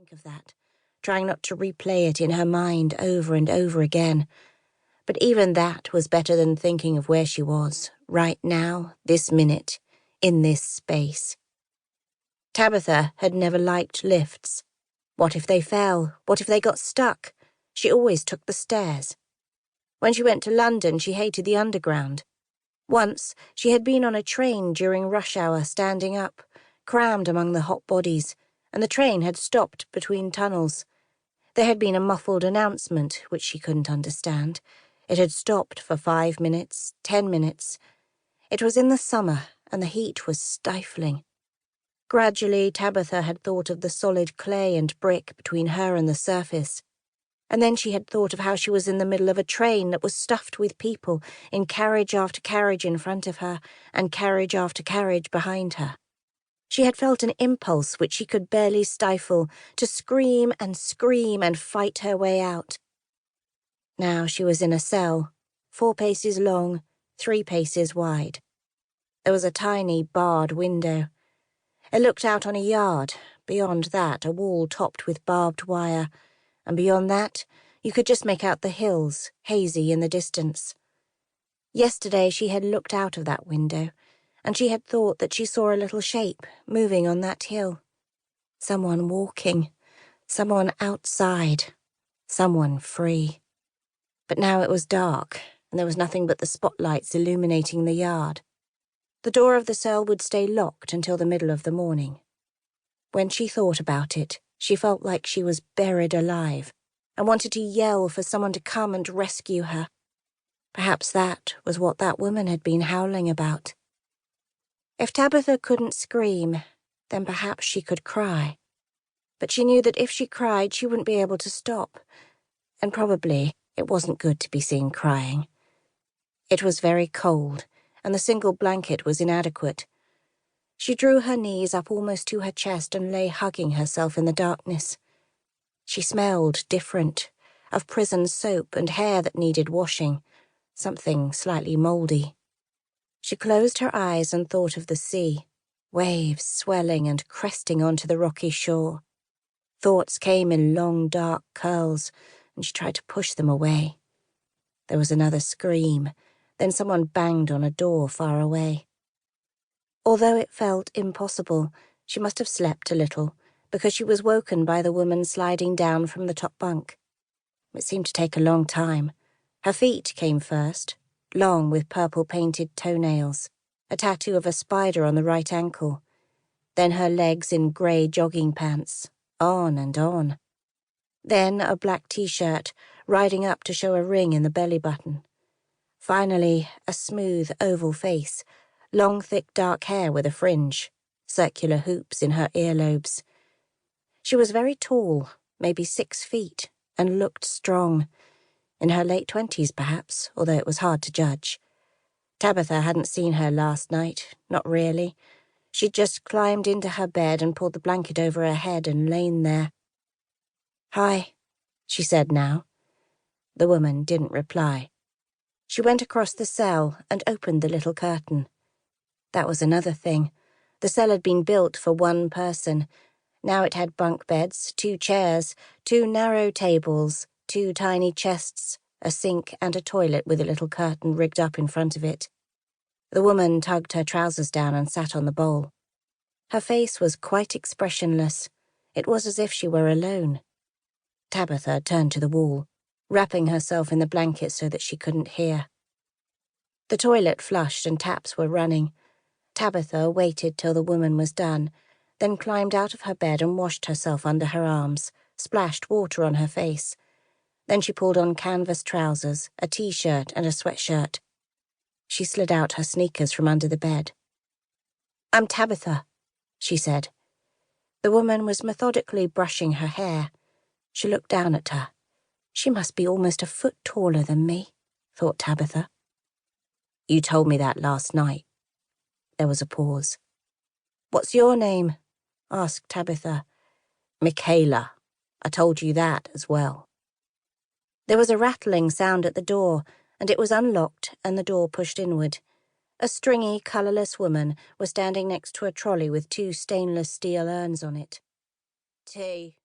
think of that, trying not to replay it in her mind over and over again. But even that was better than thinking of where she was, right now, this minute, in this space. Tabitha had never liked lifts. What if they fell? What if they got stuck? She always took the stairs. When she went to London, she hated the underground. Once, she had been on a train during rush hour standing up, crammed among the hot bodies, and the train had stopped between tunnels. There had been a muffled announcement, which she couldn't understand. It had stopped for 5 minutes, 10 minutes. It was in the summer, and the heat was stifling. Gradually, Tabitha had thought of the solid clay and brick between her and the surface. And then she had thought of how she was in the middle of a train that was stuffed with people, in carriage after carriage in front of her, and carriage after carriage behind her. She had felt an impulse which she could barely stifle, to scream and fight her way out. Now she was in a cell, 4 paces long, 3 paces wide. There was a tiny barred window. It looked out on a yard, beyond that a wall topped with barbed wire, and beyond that you could just make out the hills, hazy in the distance. Yesterday she had looked out of that window, and she had thought that she saw a little shape moving on that hill. Someone walking, someone outside, someone free. But now it was dark, and there was nothing but the spotlights illuminating the yard. The door of the cell would stay locked until the middle of the morning. When she thought about it, she felt like she was buried alive, and wanted to yell for someone to come and rescue her. Perhaps that was what that woman had been howling about. If Tabitha couldn't scream, then perhaps she could cry. But she knew that if she cried, she wouldn't be able to stop, and probably it wasn't good to be seen crying. It was very cold, and the single blanket was inadequate. She drew her knees up almost to her chest and lay hugging herself in the darkness. She smelled different, of prison soap and hair that needed washing, something slightly mouldy. She closed her eyes and thought of the sea, waves swelling and cresting onto the rocky shore. Thoughts came in long, dark curls, and she tried to push them away. There was another scream, then someone banged on a door far away. Although it felt impossible, she must have slept a little, because she was woken by the woman sliding down from the top bunk. It seemed to take a long time. Her feet came first, long with purple-painted toenails, a tattoo of a spider on the right ankle. Then her legs in grey jogging pants, on and on. Then a black t-shirt, riding up to show a ring in the belly button. Finally, a smooth, oval face, long, thick, dark hair with a fringe, circular hoops in her earlobes. She was very tall, maybe 6 feet, and looked strong. In her late 20s, perhaps, although it was hard to judge. Tabitha hadn't seen her last night, not really. She'd just climbed into her bed and pulled the blanket over her head and lain there. "Hi," she said now. The woman didn't reply. She went across the cell and opened the little curtain. That was another thing. The cell had been built for 1 person. Now it had bunk beds, 2 chairs, 2 narrow tables, 2 tiny chests, a sink and a toilet with a little curtain rigged up in front of it. The woman tugged her trousers down and sat on the bowl. Her face was quite expressionless. It was as if she were alone. Tabitha turned to the wall, wrapping herself in the blanket so that she couldn't hear. The toilet flushed and taps were running. Tabitha waited till the woman was done, then climbed out of her bed and washed herself under her arms, splashed water on her face. Then she pulled on canvas trousers, a t-shirt and a sweatshirt. She slid out her sneakers from under the bed. "I'm Tabitha," she said. The woman was methodically brushing her hair. She looked down at her. She must be almost a foot taller than me, thought Tabitha. "You told me that last night." There was a pause. "What's your name?" asked Tabitha. "Michaela. I told you that as well." There was a rattling sound at the door, and it was unlocked and the door pushed inward. A stringy, colourless woman was standing next to a trolley with 2 stainless steel urns on it. "Tea,"